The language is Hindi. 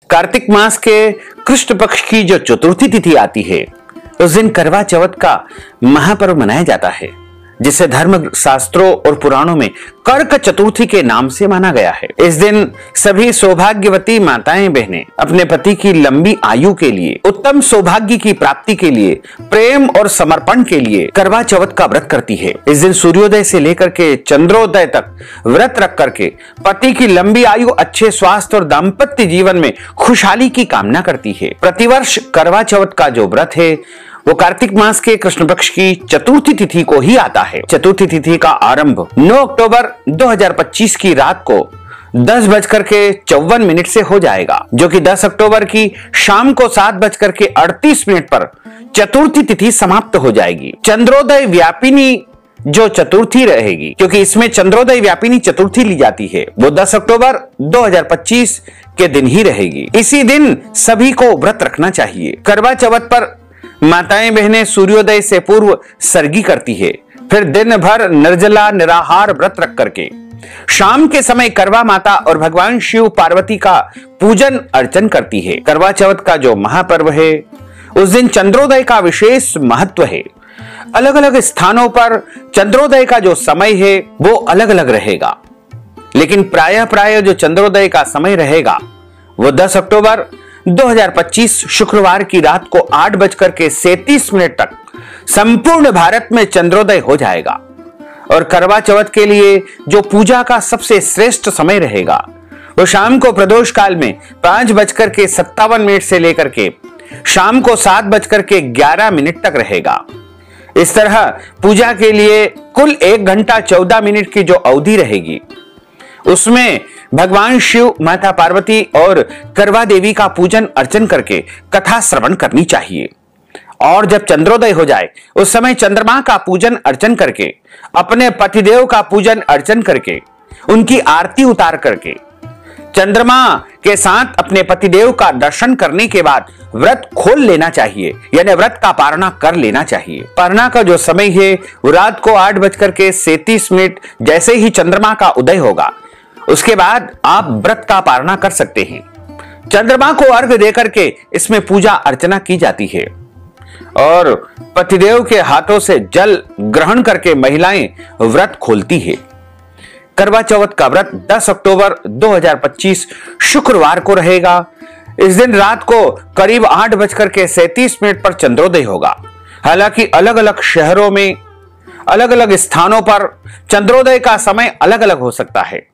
कार्तिक मास के कृष्ण पक्ष की जो चतुर्थी तिथि आती है, उस दिन करवा चौथ का महापर्व मनाया जाता है, जिसे धर्म शास्त्रों और पुराणों में कर्क चतुर्थी के नाम से माना गया है। इस दिन सभी सौभाग्यवती माताएं बहनें अपने पति की लंबी आयु के लिए, उत्तम सौभाग्य की प्राप्ति के लिए, प्रेम और समर्पण के लिए करवा चौथ का व्रत करती है। इस दिन सूर्योदय से लेकर के चंद्रोदय तक व्रत रख करके पति की लंबी आयु, अच्छे स्वास्थ्य और दाम्पत्य जीवन में खुशहाली की कामना करती है। प्रतिवर्ष करवा चौथ का जो व्रत है वो कार्तिक मास के कृष्ण पक्ष की चतुर्थी तिथि को ही आता है। चतुर्थी तिथि का आरंभ 9 अक्टूबर 2025 की रात को 10:54 से हो जाएगा, जो कि 10 अक्टूबर की शाम को 7:38 पर चतुर्थी तिथि समाप्त हो जाएगी। चंद्रोदय व्यापिनी जो चतुर्थी रहेगी, क्योंकि इसमें चंद्रोदय व्यापिनी चतुर्थी ली जाती है, वो 10 अक्टूबर 2025 के दिन ही रहेगी। इसी दिन सभी को व्रत रखना चाहिए। करवा चौथ पर माताएं बहनें सूर्योदय से पूर्व सरगी करती है, फिर दिन भर निर्जला निराहार व्रत रख करके शाम के समय करवा माता और भगवान शिव पार्वती का पूजन अर्चन करती है। करवा चौथ का जो महापर्व है, उस दिन चंद्रोदय का विशेष महत्व है। अलग अलग स्थानों पर चंद्रोदय का जो समय है वो अलग अलग रहेगा, लेकिन प्रायः जो चंद्रोदय का समय रहेगा वो 10 अक्टूबर 2025 शुक्रवार की रात को 8:37 तक संपूर्ण भारत में चंद्रोदय हो जाएगा। और करवा चौथ के लिए जो पूजा का सबसे श्रेष्ठ समय रहेगा वो शाम को प्रदोष काल में 5:57 से लेकर के शाम को 7:11 तक रहेगा। इस तरह पूजा के लिए कुल 1 घंटा 14 मिनट की जो अवधि रहेगी, उसमें भगवान शिव, माता पार्वती और करवा देवी का पूजन अर्चन करके कथा श्रवण करनी चाहिए। और जब चंद्रोदय हो जाए उस समय चंद्रमा का पूजन अर्चन करके, अपने पतिदेव का पूजन अर्चन करके, उनकी आरती उतार करके, चंद्रमा के साथ अपने पतिदेव का दर्शन करने के बाद व्रत खोल लेना चाहिए, यानी व्रत का पारणा कर लेना चाहिए। पारणा का जो समय है वो रात को 8:37 जैसे ही चंद्रमा का उदय होगा, उसके बाद आप व्रत का पारणा कर सकते हैं। चंद्रमा को अर्घ्य देकर के इसमें पूजा अर्चना की जाती है और पतिदेव के हाथों से जल ग्रहण करके महिलाएं व्रत खोलती है। करवा चौथ का व्रत 10 अक्टूबर 2025 शुक्रवार को रहेगा। इस दिन रात को करीब 8:37 पर चंद्रोदय होगा। हालांकि अलग अलग शहरों में, अलग अलग स्थानों पर चंद्रोदय का समय अलग अलग हो सकता है।